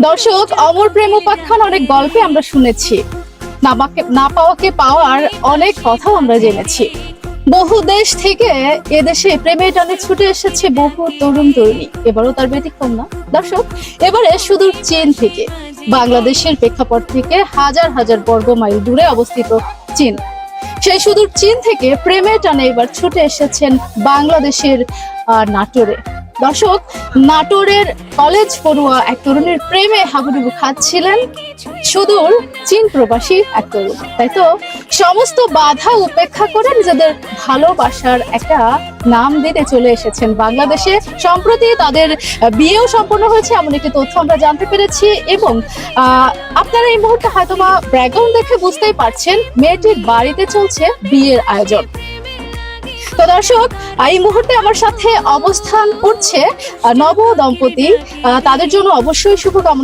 দর্শক, অমর প্রেম উপাখ্যান অনেক গল্পে আমরা শুনেছি, না পাওয়াকে পাওয়ার অনেক কথাও আমরা জেনেছি। বহু দেশ থেকে এদেশে প্রেমের টানে ছুটে এসেছে বহু তরুণ তরুণী, এবারও তার ব্যতিক্রম না। দর্শক, এবারে সুদূর চীন থেকে, বাংলাদেশের প্রেক্ষাপট থেকে হাজার হাজার বর্গ মাইল দূরে অবস্থিত চীন, সেই সুদূর চীন থেকে প্রেমের টানে এবার ছুটে এসেছেন বাংলাদেশের নাটোরে। দর্শক, নাটোরের কলেজ পড়ুয়া এক তরুণীর প্রেমে হাবুডুবু খাচ্ছিলেন সুদূর চীন প্রবাসী এক তরুণ। তাই তো সমস্ত বাধা উপেক্ষা করে নিজেদের ভালোবাসার একটা নাম দিতে চলে এসেছেন বাংলাদেশে। সম্প্রতি তাদের বিয়েও সম্পন্ন হয়েছে এমন একটি তথ্য আমরা জানতে পেরেছি, এবং আপনারা এই মুহূর্তে হয়তোবা ব্যাকগ্রাউন্ড দেখে বুঝতেই পারছেন মেয়েটির বাড়িতে চলছে বিয়ের আয়োজন। তো দর্শক, এই মুহূর্তে আমার সাথে অবস্থান করছে নব দম্পতি, তাদের জন্য অবশ্যই শুভকামনা।